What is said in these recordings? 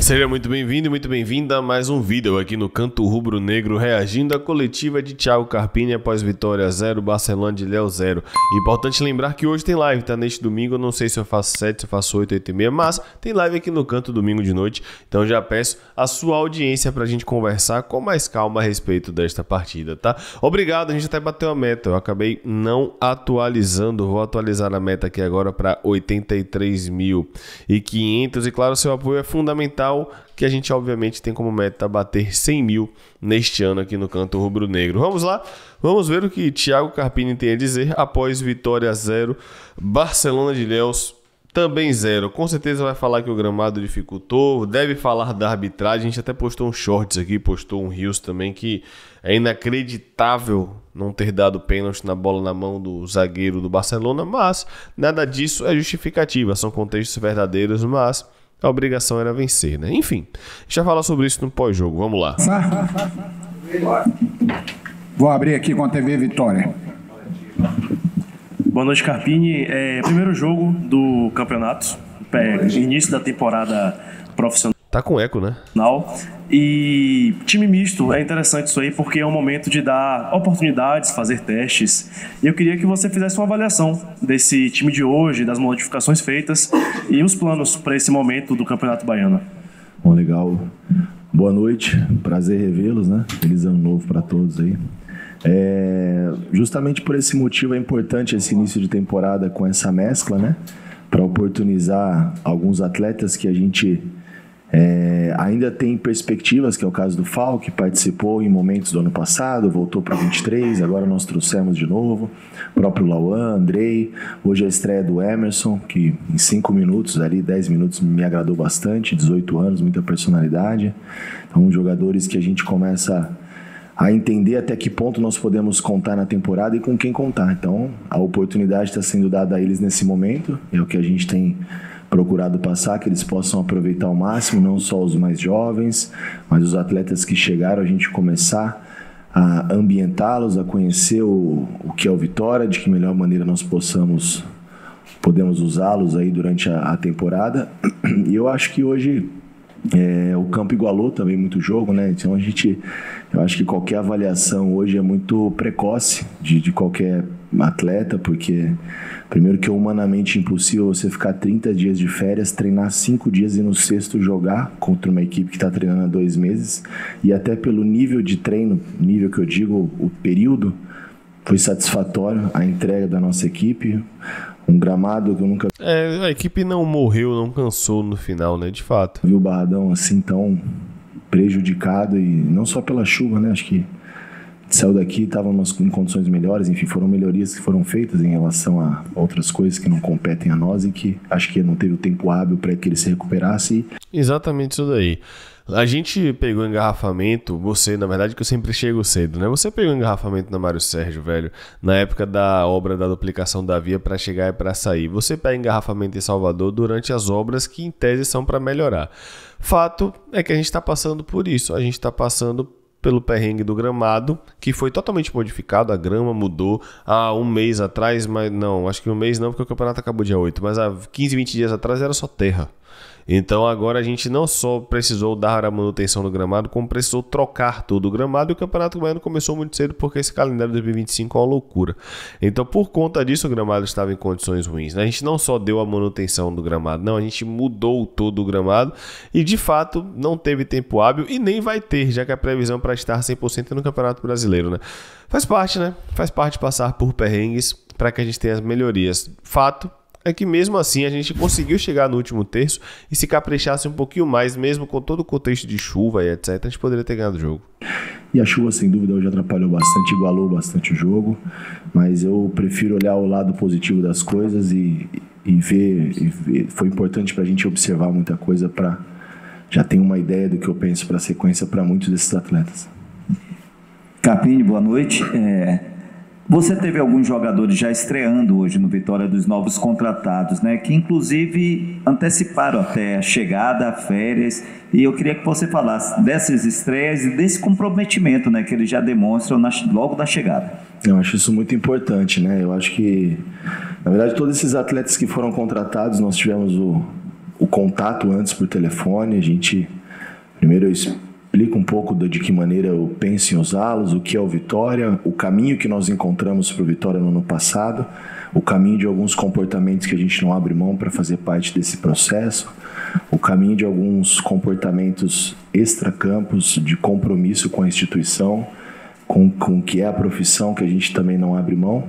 Seja muito bem-vindo e muito bem-vinda a mais um vídeo aqui no Canto Rubro Negro, reagindo à coletiva de Thiago Carpini após vitória 0, Barcelona de Léo 0. Importante lembrar que hoje tem live, tá? Neste domingo, eu não sei se eu faço 7, se eu faço 8, 8 e meia, mas tem live aqui no Canto domingo de noite, então já peço a sua audiência pra gente conversar com mais calma a respeito desta partida, tá? Obrigado, a gente até bateu a meta, eu acabei não atualizando, vou atualizar a meta aqui agora para 83.500 e claro, seu apoio é fundamental, que a gente obviamente tem como meta bater 100 mil neste ano aqui no Canto Rubro Negro. Vamos lá, vamos ver o que Thiago Carpini tem a dizer após vitória 0, Barcelona de Ilhéus também 0. Com certeza vai falar que o gramado dificultou, deve falar da arbitragem, a gente até postou um shorts aqui, postou um reels também, que é inacreditável não ter dado pênalti na bola na mão do zagueiro do Barcelona, mas nada disso é justificativa, são contextos verdadeiros, mas a obrigação era vencer, né? Enfim, a gente vai falar sobre isso no pós-jogo. Vamos lá. Vou abrir aqui com a TV Vitória. Boa noite, Carpini. Primeiro jogo do campeonato, início da temporada profissional. Tá com eco, né? E time misto, é interessante isso aí, porque é um momento de dar oportunidades, fazer testes. E eu queria que você fizesse uma avaliação desse time de hoje, das modificações feitas e os planos para esse momento do Campeonato Baiano. Bom, legal. Boa noite, prazer revê-los, né? Feliz ano novo para todos aí. Justamente por esse motivo é importante esse início de temporada com essa mescla, né? Para oportunizar alguns atletas que a gente ainda tem perspectivas, que é o caso do Fal, que participou em momentos do ano passado, voltou para 23, agora nós trouxemos de novo, o próprio Lauan, Andrei, hoje a estreia do Emerson, que em 5 minutos, ali 10 minutos me agradou bastante, 18 anos, muita personalidade. Então jogadores que a gente começa a entender até que ponto nós podemos contar na temporada e com quem contar. Então a oportunidade está sendo dada a eles nesse momento, é o que a gente tem procurado passar, que eles possam aproveitar ao máximo, não só os mais jovens, mas os atletas que chegaram, a gente começar a ambientá-los, a conhecer o que é o Vitória, de que melhor maneira nós podemos usá-los aí durante a temporada. E eu acho que hoje o campo igualou também muito jogo, né? Então eu acho que qualquer avaliação hoje é muito precoce de qualquer atleta, porque primeiro que é humanamente impossível você ficar 30 dias de férias, treinar 5 dias e no sexto jogar contra uma equipe que está treinando há 2 meses, e até pelo nível de treino, nível que eu digo, o período, foi satisfatório a entrega da nossa equipe, um gramado que eu nunca... A equipe não morreu, não cansou no final, né, de fato. Vi o Barradão assim tão prejudicado, e não só pela chuva, né, acho que saiu daqui, estávamos em condições melhores, enfim, foram melhorias que foram feitas em relação a outras coisas que não competem a nós e que acho que não teve o tempo hábil para que ele se recuperasse. Exatamente isso daí. A gente pegou engarrafamento, você, na verdade, que eu sempre chego cedo, né? Você pegou engarrafamento na Mário Sérgio, velho, na época da obra da duplicação da via para chegar e para sair. Você pega engarrafamento em Salvador durante as obras que, em tese, são para melhorar. Fato é que a gente está passando por isso, a gente está passando pelo perrengue do gramado, que foi totalmente modificado, a grama mudou há um mês atrás, mas não, acho que um mês não, porque o campeonato acabou dia 8, mas há 15, 20 dias atrás era só terra. Então agora a gente não só precisou dar a manutenção do gramado, como precisou trocar todo o gramado, e o Campeonato Baiano começou muito cedo porque esse calendário de 2025 é uma loucura. Então por conta disso o gramado estava em condições ruins, né? A gente não só deu a manutenção do gramado, não, a gente mudou todo o gramado e de fato não teve tempo hábil e nem vai ter, já que a previsão para estar 100% é no Campeonato Brasileiro, né? Faz parte, né? Faz parte passar por perrengues para que a gente tenha as melhorias. Fato é que mesmo assim a gente conseguiu chegar no último terço e se caprichasse um pouquinho mais, mesmo com todo o contexto de chuva e etc, a gente poderia ter ganhado o jogo. E a chuva, sem dúvida, hoje atrapalhou bastante, igualou bastante o jogo, mas eu prefiro olhar o lado positivo das coisas e ver. Foi importante para a gente observar muita coisa para já ter uma ideia do que eu penso para a sequência para muitos desses atletas. Carpini, boa noite. Você teve alguns jogadores já estreando hoje no Vitória dos novos contratados, né? Que inclusive anteciparam até a chegada, férias, e eu queria que você falasse dessas estreias e desse comprometimento, né? Que eles já demonstram logo da chegada. Eu acho isso muito importante, né? Eu acho que, na verdade, todos esses atletas que foram contratados, nós tivemos o o contato antes por telefone. Primeiro eu explico um pouco de que maneira eu penso em usá-los, o que é o Vitória, o caminho que nós encontramos para o Vitória no ano passado, o caminho de alguns comportamentos que a gente não abre mão para fazer parte desse processo, o caminho de alguns comportamentos extracampos de compromisso com a instituição, com o que é a profissão, que a gente também não abre mão.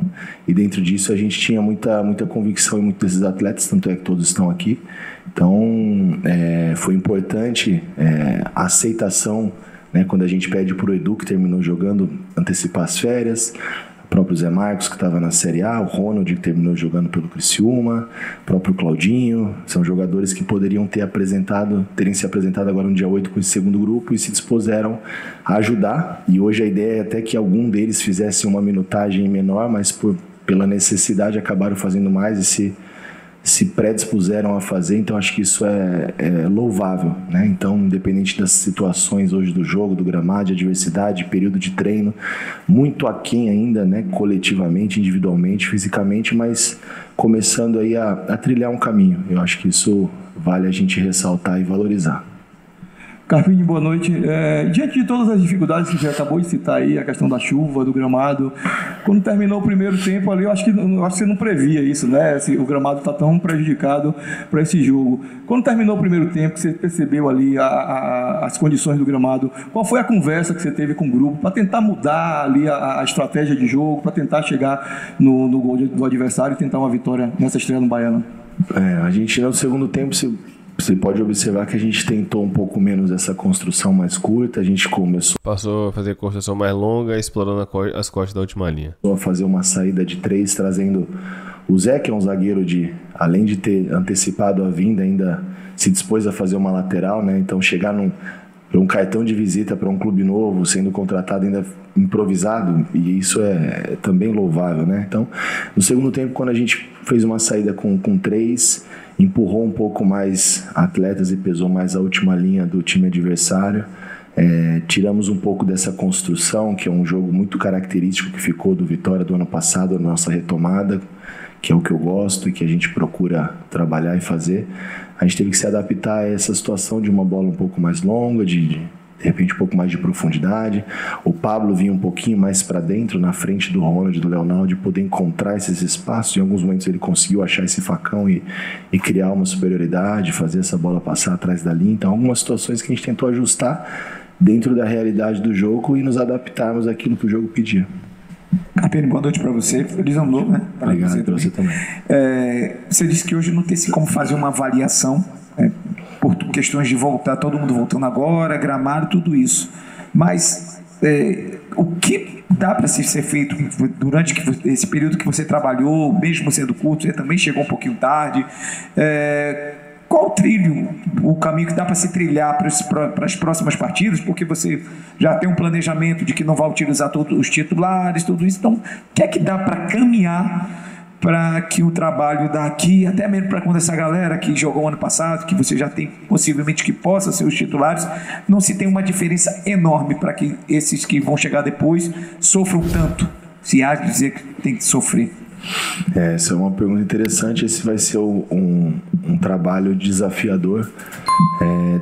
E dentro disso a gente tinha muita convicção em muitos desses atletas, tanto é que todos estão aqui. Então foi importante a aceitação, né, quando a gente pede para o Edu, que terminou jogando, antecipar as férias, o próprio Zé Marcos, que estava na Série A, o Ronald, que terminou jogando pelo Criciúma, o próprio Claudinho. São jogadores que poderiam terem se apresentado agora no dia 8 com esse segundo grupo e se dispuseram a ajudar. E hoje a ideia é até que algum deles fizesse uma minutagem menor, mas pela necessidade acabaram fazendo mais e se predispuseram a fazer. Então acho que isso é louvável, né? Então, independente das situações hoje do jogo, do gramado, de adversidade, período de treino, muito aquém ainda, né? Coletivamente, individualmente, fisicamente, mas começando aí a trilhar um caminho. Eu acho que isso vale a gente ressaltar e valorizar. Carpini, boa noite. Diante de todas as dificuldades que você acabou de citar aí, a questão da chuva, do gramado, quando terminou o primeiro tempo ali, eu acho que você não previa isso, né? O gramado está tão prejudicado para esse jogo. Quando terminou o primeiro tempo, que você percebeu ali as condições do gramado, qual foi a conversa que você teve com o grupo para tentar mudar ali a estratégia de jogo, para tentar chegar no gol do adversário e tentar uma vitória nessa estreia no Baiano? A gente, no segundo tempo, você pode observar que a gente tentou um pouco menos essa construção mais curta. A gente passou a fazer construção mais longa, explorando as costas da última linha. A fazer uma saída de 3, trazendo o Zé, que é um zagueiro além de ter antecipado a vinda, ainda se dispôs a fazer uma lateral, né? Então chegar para um cartão de visita para um clube novo, sendo contratado ainda improvisado, e isso é também louvável, né? Então, no segundo tempo, quando a gente fez uma saída com 3, empurrou um pouco mais atletas e pesou mais a última linha do time adversário, tiramos um pouco dessa construção, que é um jogo muito característico que ficou do Vitória do ano passado, a nossa retomada, que é o que eu gosto e que a gente procura trabalhar e fazer. A gente teve que se adaptar a essa situação de uma bola um pouco mais longa, de repente um pouco mais de profundidade. O Pablo vinha um pouquinho mais para dentro, na frente do Ronald, do Leonardo, de poder encontrar esses espaços. Em alguns momentos ele conseguiu achar esse facão e criar uma superioridade, fazer essa bola passar atrás da linha. Então, algumas situações que a gente tentou ajustar dentro da realidade do jogo e nos adaptarmos àquilo que o jogo pedia. Carpini, boa noite para você. Feliz ano novo, né? Obrigado para você também. Você disse que hoje não tem como fazer uma avaliação, por questões de voltar, todo mundo voltando agora, gramado, tudo isso. Mas o que dá para ser feito durante esse período que você trabalhou, mesmo sendo curto, você também chegou um pouquinho tarde, qual o trilho, o caminho que dá para se trilhar para as próximas partidas, porque você já tem um planejamento de que não vai utilizar todos os titulares, tudo isso, então o que é que dá para caminhar para que o trabalho daqui, até mesmo para quando essa galera que jogou ano passado, que você já tem possivelmente que possa ser os titulares, não se tem uma diferença enorme para que esses que vão chegar depois sofram tanto, se há de dizer que tem que sofrer? Essa é uma pergunta interessante. Esse vai ser um trabalho desafiador,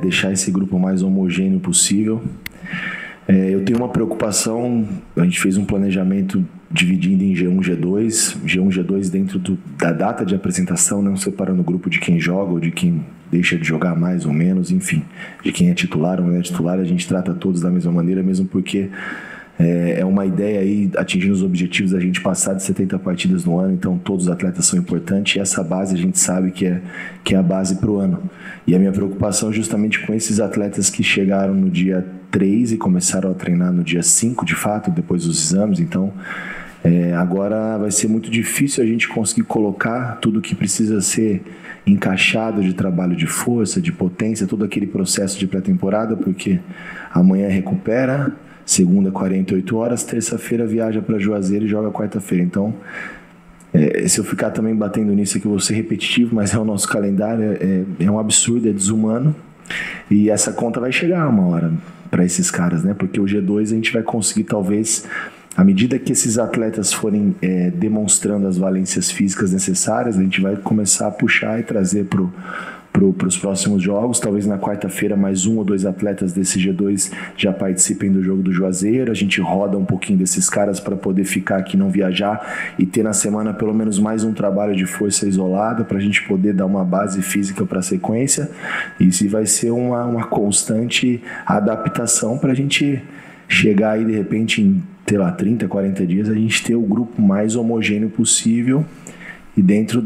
deixar esse grupo mais homogêneo possível. Eu tenho uma preocupação, a gente fez um planejamento dividindo em G1 e G2, G1 e G2 dentro da data de apresentação, não separando o grupo de quem joga ou de quem deixa de jogar mais ou menos, enfim, de quem é titular ou não é titular, a gente trata todos da mesma maneira, mesmo porque é uma ideia aí, atingindo os objetivos da gente passar de 70 partidas no ano, então todos os atletas são importantes e essa base a gente sabe que é a base para o ano. E a minha preocupação justamente com esses atletas que chegaram no dia 3 e começaram a treinar no dia 5, de fato, depois dos exames, então agora vai ser muito difícil a gente conseguir colocar tudo que precisa ser encaixado de trabalho de força, de potência, todo aquele processo de pré-temporada, porque amanhã recupera, segunda 48 horas, terça-feira viaja para Juazeiro e joga quarta-feira. Então, se eu ficar também batendo nisso aqui, eu vou ser repetitivo, mas é o nosso calendário, é um absurdo, é desumano, e essa conta vai chegar uma hora para esses caras, né? Porque o G2 a gente vai conseguir, talvez, à medida que esses atletas forem demonstrando as valências físicas necessárias, a gente vai começar a puxar e trazer para os próximos jogos. Talvez na quarta-feira mais 1 ou 2 atletas desse G2 já participem do jogo do Juazeiro. A gente roda um pouquinho desses caras para poder ficar aqui, não viajar, e ter na semana pelo menos mais um trabalho de força isolada para a gente poder dar uma base física para a sequência. Isso vai ser uma constante adaptação para a gente chegar aí de repente em, sei lá, 30, 40 dias, a gente ter o grupo mais homogêneo possível. E dentro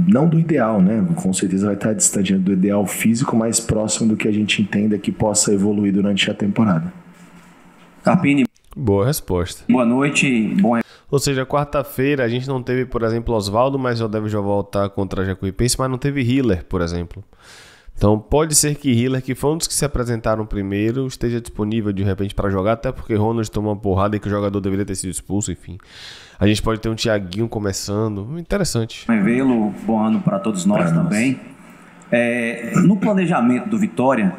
não do ideal, né? Com certeza vai estar distante do ideal físico, mais próximo do que a gente entenda que possa evoluir durante a temporada. Carpini. Boa resposta. Boa noite. Ou seja, quarta-feira a gente não teve, por exemplo, Oswaldo, mas já deve voltar contra a Jacuipense, mas não teve Hiller, por exemplo. Então pode ser que Hiller, que foi um dos que se apresentaram primeiro, esteja disponível de repente para jogar, até porque Ronald tomou uma porrada e que o jogador deveria ter sido expulso, enfim. A gente pode ter um Thiaguinho começando, interessante. Vê-lo, bom ano para todos nós também. No planejamento do Vitória,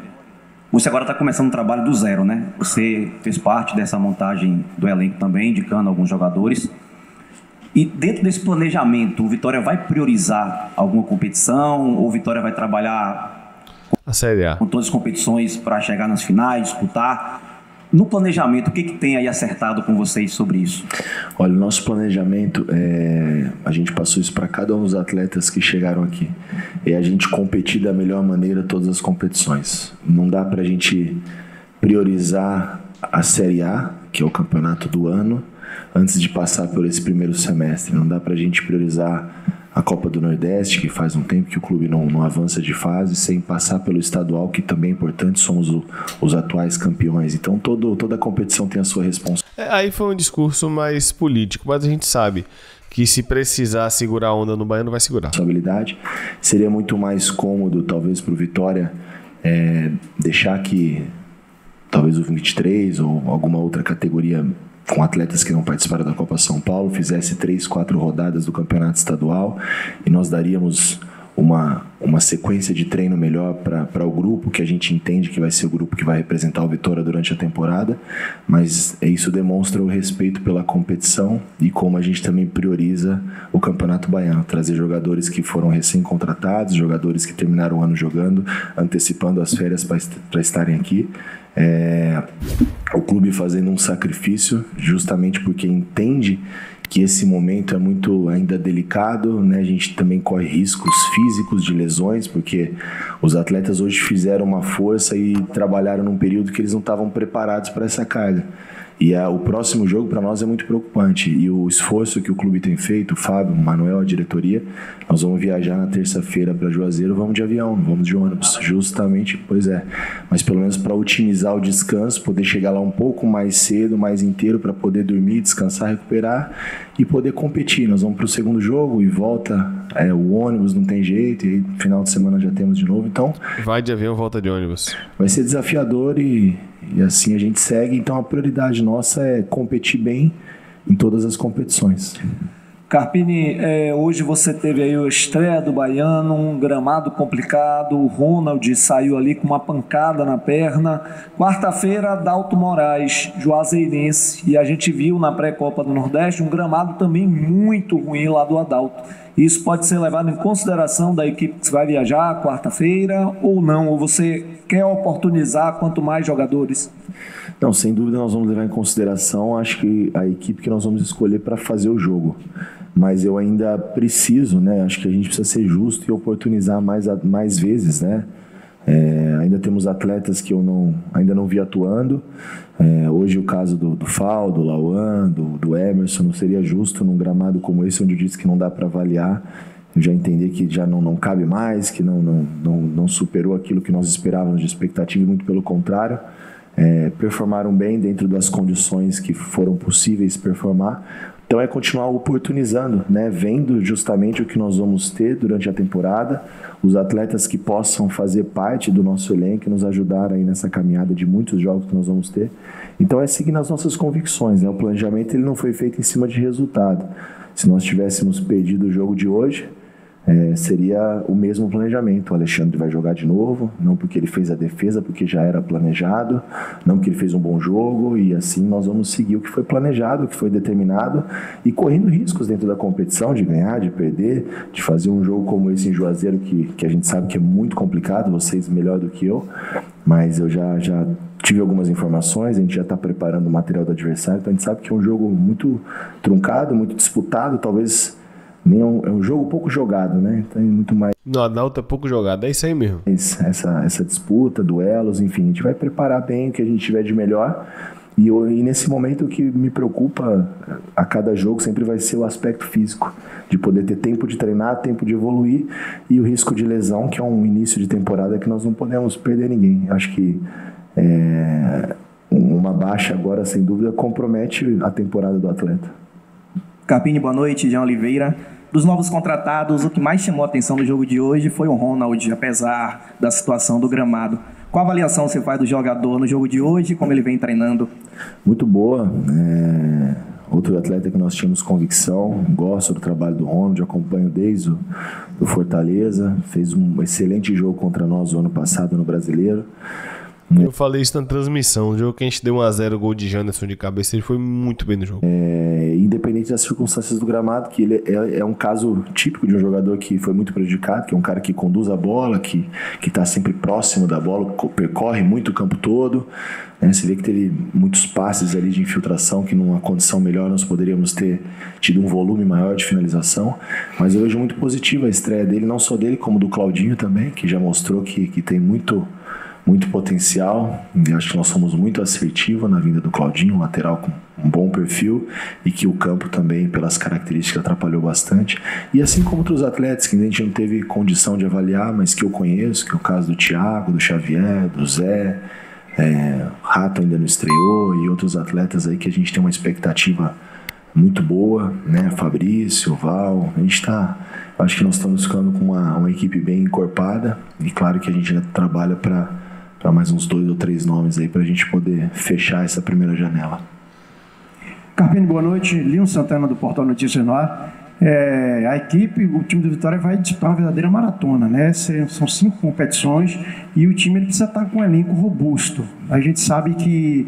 você agora está começando um trabalho do zero, né? Você fez parte dessa montagem do elenco também, indicando alguns jogadores. E dentro desse planejamento, o Vitória vai priorizar alguma competição ou o Vitória vai trabalhar a Série A com todas as competições para chegar nas finais, disputar? No planejamento, o que tem aí acertado com vocês sobre isso? Olha, o nosso planejamento, a gente passou isso para cada um dos atletas que chegaram aqui. É a gente competir da melhor maneira todas as competições. Não dá para a gente priorizar a Série A, que é o campeonato do ano, antes de passar por esse primeiro semestre. Não dá para a gente priorizar a Copa do Nordeste, que faz um tempo que o clube não avança de fase, sem passar pelo estadual, que também é importante, somos os atuais campeões. Então toda a competição tem a sua responsabilidade. Aí foi um discurso mais político, mas a gente sabe que se precisar segurar a onda no Baiano, vai segurar. Seria muito mais cômodo, talvez, para o Vitória deixar que talvez o 23 ou alguma outra categoria com atletas que não participaram da Copa São Paulo, fizesse 3, 4 rodadas do campeonato estadual e nós daríamos uma sequência de treino melhor para o grupo, que a gente entende que vai ser o grupo que vai representar o Vitória durante a temporada, mas isso demonstra o respeito pela competição e como a gente também prioriza o Campeonato Baiano, trazer jogadores que foram recém-contratados, jogadores que terminaram o ano jogando, antecipando as férias para estarem aqui. O clube fazendo um sacrifício justamente porque entende que esse momento é muito ainda delicado, né? A gente também corre riscos físicos de lesões, porque os atletas hoje fizeram uma força e trabalharam num período que eles não estavam preparados para essa carga. E o próximo jogo para nós é muito preocupante. E o esforço que o clube tem feito, o Fábio, o Manuel, a diretoria, nós vamos viajar na terça-feira para Juazeiro, vamos de avião, vamos de ônibus, justamente, mas pelo menos para otimizar o descanso, poder chegar lá um pouco mais cedo, mais inteiro, para poder dormir, descansar, recuperar e poder competir. Nós vamos para o segundo jogo e volta o ônibus, não tem jeito, e aí no final de semana já temos de novo, então... Vai de avião, volta de ônibus. Vai ser desafiador e assim a gente segue, então a prioridade nossa é competir bem em todas as competições. Carpini, hoje você teve aí a estreia do Baiano, um gramado complicado, o Ronald saiu ali com uma pancada na perna. Quarta-feira, Adalto Moraes, juazeirense, e a gente viu na pré-copa do Nordeste um gramado também muito ruim lá do Adalto. Isso pode ser levado em consideração da equipe que vai viajar quarta-feira ou não? Ou você quer oportunizar quanto mais jogadores? Não, sem dúvida nós vamos levar em consideração, acho que a equipe que nós vamos escolher para fazer o jogo. Mas eu ainda preciso, né? Acho que a gente precisa ser justo e oportunizar mais vezes, né? Ainda temos atletas que eu ainda não vi atuando. Hoje o caso do Fal, do Lauan, do Emerson, não seria justo num gramado como esse, onde eu disse que não dá para avaliar. Eu já entendi que já não cabe mais, que não superou aquilo que nós esperávamos de expectativa, e muito pelo contrário. Performaram bem dentro das condições que foram possíveis performar. Então é continuar oportunizando, né? Vendo justamente o que nós vamos ter durante a temporada, os atletas que possam fazer parte do nosso elenco e nos ajudar aí nessa caminhada de muitos jogos que nós vamos ter. Então é seguir nas nossas convicções, né? O planejamento ele não foi feito em cima de resultado. Se nós tivéssemos perdido o jogo de hoje, seria o mesmo planejamento. O Alexandre vai jogar de novo, não porque ele fez a defesa, porque já era planejado, não porque ele fez um bom jogo, e assim nós vamos seguir o que foi planejado, o que foi determinado, e correndo riscos dentro da competição, de ganhar, de perder, de fazer um jogo como esse em Juazeiro, que a gente sabe que é muito complicado, vocês melhor do que eu, mas eu já tive algumas informações, a gente já está preparando o material do adversário, então a gente sabe que é um jogo muito truncado, muito disputado, talvez é um jogo pouco jogado, né? Tem muito mais. No Adalto é pouco jogado, é isso aí mesmo. Essa disputa, duelos, enfim, a gente vai preparar bem o que a gente tiver de melhor. E nesse momento o que me preocupa a cada jogo sempre vai ser o aspecto físico, de poder ter tempo de treinar, tempo de evoluir, e o risco de lesão, que é um início de temporada que nós não podemos perder ninguém. Acho que uma baixa agora, sem dúvida, compromete a temporada do atleta. Carpini, boa noite. Jean Oliveira. Dos novos contratados, o que mais chamou a atenção no jogo de hoje foi o Ronald, apesar da situação do gramado. Qual avaliação você faz do jogador no jogo de hoje e como ele vem treinando? Muito boa. Outro atleta que nós tínhamos convicção, gosto do trabalho do Ronald, acompanho desde o Fortaleza, fez um excelente jogo contra nós o ano passado no Brasileiro. Eu falei isso na transmissão. O jogo que a gente deu 1-0, gol de Janderson de cabeça, ele foi muito bem no jogo. Independente das circunstâncias do gramado, que ele é um caso típico de um jogador que foi muito prejudicado, que é um cara que conduz a bola, que está sempre próximo da bola, percorre muito o campo todo. Você vê que teve muitos passes ali de infiltração, que numa condição melhor nós poderíamos ter tido um volume maior de finalização. Mas eu vejo muito positiva a estreia dele, não só dele, como do Claudinho também, que já mostrou que tem muito potencial. Eu acho que nós somos muito assertivos na vinda do Claudinho, um lateral com um bom perfil, e que o campo também, pelas características, atrapalhou bastante. E assim como outros atletas que a gente não teve condição de avaliar, mas que eu conheço, que é o caso do Thiago, do Xavier, do Zé, Rato ainda não estreou, e outros atletas aí que a gente tem uma expectativa muito boa, né? Fabrício, Val, acho que nós estamos ficando com uma equipe bem encorpada, e claro que a gente já trabalha para mais uns 2 ou 3 nomes aí para a gente poder fechar essa primeira janela. Carpini, boa noite. Linho Santana, do Portal Notícias no Ar. A equipe, o time do Vitória vai disputar uma verdadeira maratona, né? São 5 competições e o time ele precisa estar com um elenco robusto. A gente sabe que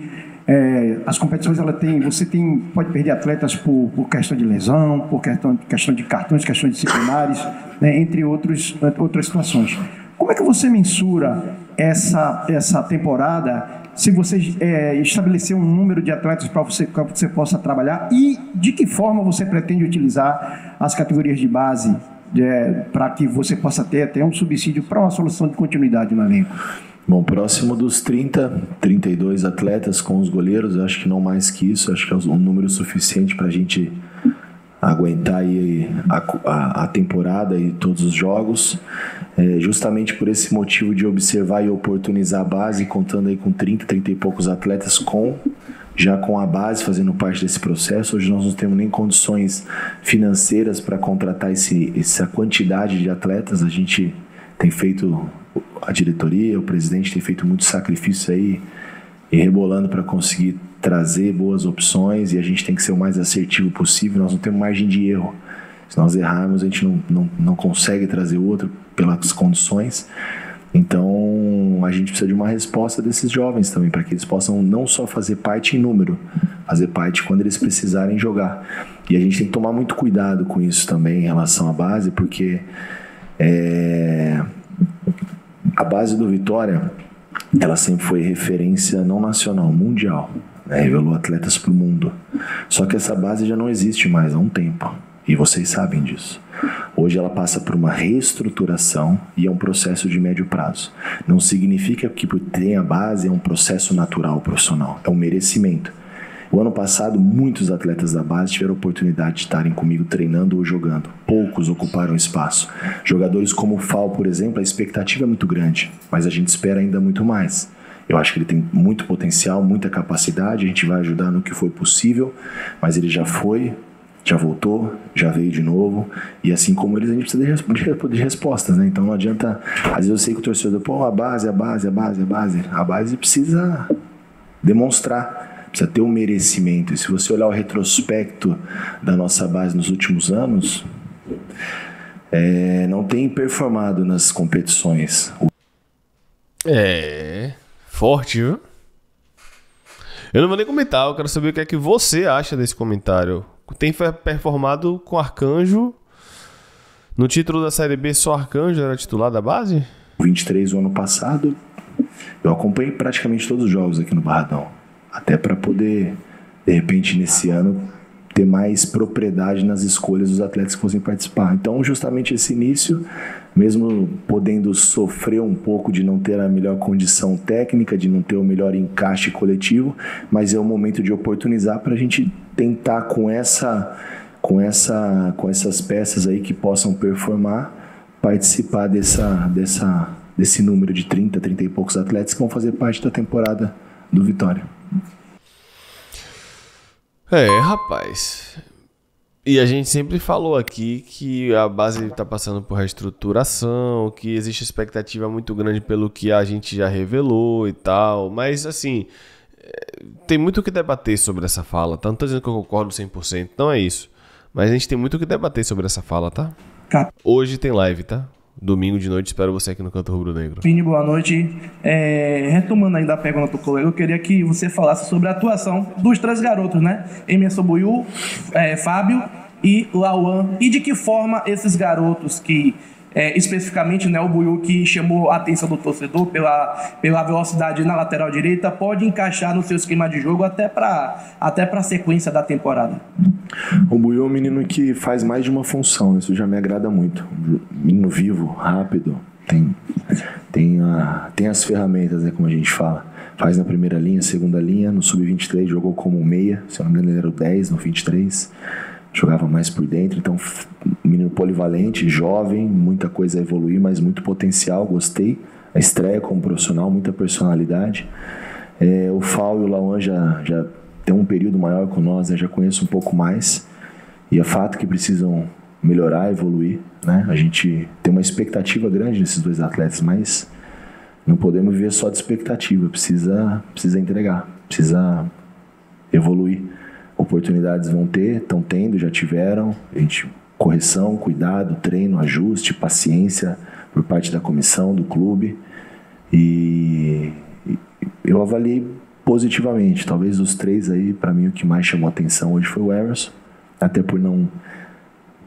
as competições você pode perder atletas por questão de lesão, por questão de cartões, questões disciplinares, né? Entre outras situações. Como é que você mensura essa temporada, se você estabelecer um número de atletas para que você possa trabalhar, e de que forma você pretende utilizar as categorias de base para que você possa ter até um subsídio para uma solução de continuidade no elenco? Bom, próximo dos 32 atletas com os goleiros, acho que não mais que isso, acho que é um número suficiente para a gente aguentar aí a temporada e todos os jogos, justamente por esse motivo de observar e oportunizar a base, contando aí com 30 e poucos atletas já com a base fazendo parte desse processo. Hoje nós não temos nem condições financeiras para contratar essa quantidade de atletas. A gente tem feito, a diretoria, o presidente tem feito muito sacrifício aí e rebolando para conseguir trazer boas opções, e a gente tem que ser o mais assertivo possível. Nós não temos margem de erro. Se nós errarmos, a gente não consegue trazer outro pelas condições. Então a gente precisa de uma resposta desses jovens também, para que eles possam não só fazer parte em número, fazer parte quando eles precisarem jogar. E a gente tem que tomar muito cuidado com isso também em relação à base, porque a base do Vitória, ela sempre foi referência não nacional, mundial, né? Revelou atletas para o mundo. Só que essa base já não existe mais há um tempo, e vocês sabem disso. Hoje ela passa por uma reestruturação e é um processo de médio prazo. Não significa que por ter a base é um processo natural profissional, é um merecimento. O ano passado, muitos atletas da base tiveram a oportunidade de estarem comigo treinando ou jogando. Poucos ocuparam espaço. Jogadores como o Fal, por exemplo, a expectativa é muito grande, mas a gente espera ainda muito mais. Eu acho que ele tem muito potencial, muita capacidade, a gente vai ajudar no que for possível, mas ele já foi, já voltou, já veio de novo, e assim como eles, a gente precisa de respostas, né? Então não adianta, às vezes eu sei que o torcedor, a base precisa demonstrar, precisa ter um merecimento. E se você olhar o retrospecto da nossa base nos últimos anos, não tem performado nas competições. Forte, viu? Eu não vou nem comentar, eu quero saber o que é que você acha desse comentário. Tem performado com Arcanjo. No título da Série B, só Arcanjo era titular da base? 23 o ano passado, eu acompanhei praticamente todos os jogos aqui no Barradão. Até para poder, de repente, nesse ano, ter mais propriedade nas escolhas dos atletas que fossem participar. Então, justamente esse início, mesmo podendo sofrer um pouco de não ter a melhor condição técnica, de não ter o melhor encaixe coletivo, mas é um momento de oportunizar para a gente tentar com essas peças aí que possam performar, participar desse número de 30 e poucos atletas que vão fazer parte da temporada do Vitória. Rapaz. E a gente sempre falou aqui que a base está passando por reestruturação, que existe expectativa muito grande pelo que a gente já revelou e tal, mas assim, tem muito o que debater sobre essa fala, tá? Não tô dizendo que eu concordo 100%, não é isso. Mas a gente tem muito o que debater sobre essa fala, tá? Hoje tem live, tá? Domingo de noite, espero você aqui no Canto Rubro Negro. Vini, boa noite. Retomando ainda a pergunta do colega, eu queria que você falasse sobre a atuação dos 3 garotos, né? Emerson Buiú, Fábio e Lauan. E de que forma esses garotos que, especificamente, né, o Buiú que chamou a atenção do torcedor pela velocidade na lateral direita, pode encaixar no seu esquema de jogo até para a sequência da temporada? O Buiú é um menino que faz mais de uma função, isso já me agrada muito. Menino vivo, rápido, tem as ferramentas, né, como a gente fala. Faz na primeira linha, segunda linha, no sub-23 jogou como meia, se eu não me engano ele era o 10 no 23, jogava mais por dentro, então menino polivalente, jovem, muita coisa a evoluir, mas muito potencial, gostei. A estreia como profissional, muita personalidade. O Fal e o Lauan já tem um período maior com nós, já conheço um pouco mais, e é fato que precisam melhorar, evoluir, né? A gente tem uma expectativa grande nesses 2 atletas, mas não podemos viver só de expectativa, precisa entregar, precisa evoluir. Oportunidades vão ter, estão tendo, já tiveram, correção, cuidado, treino, ajuste, paciência por parte da comissão, do clube, e eu avaliei positivamente. Talvez dos 3 aí, para mim o que mais chamou atenção hoje foi o Emerson, até por não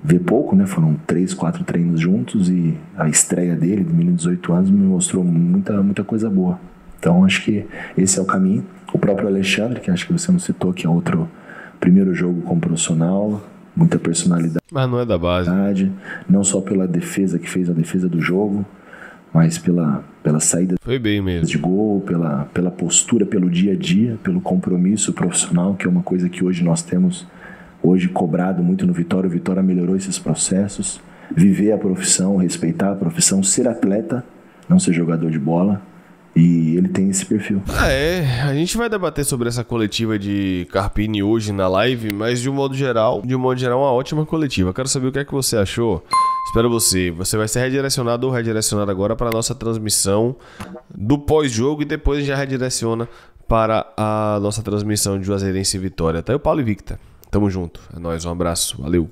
ver pouco, né? Foram 3, 4 treinos juntos e a estreia dele, do menino de 18 anos, me mostrou muita coisa boa. Então acho que esse é o caminho. O próprio Alexandre, que acho que você não citou, que é outro primeiro jogo como profissional, muita personalidade. Mas não é da base. Não só pela defesa, que fez a defesa do jogo, mas pela saída foi bem mesmo de gol, pela postura, pelo dia a dia, pelo compromisso profissional, que é uma coisa que hoje nós temos cobrado muito no Vitória. O Vitória melhorou esses processos, viver a profissão, respeitar a profissão, ser atleta, não ser jogador de bola, e ele tem esse perfil. A gente vai debater sobre essa coletiva de Carpini hoje na live, mas de um modo geral, uma ótima coletiva. Quero saber o que é que você achou. Espero você vai ser redirecionado ou redirecionado agora para a nossa transmissão do pós-jogo e depois já redireciona para a nossa transmissão de Juazeirense e Vitória. Tá aí o Paulo e Victor. Tamo junto. É nóis, um abraço. Valeu.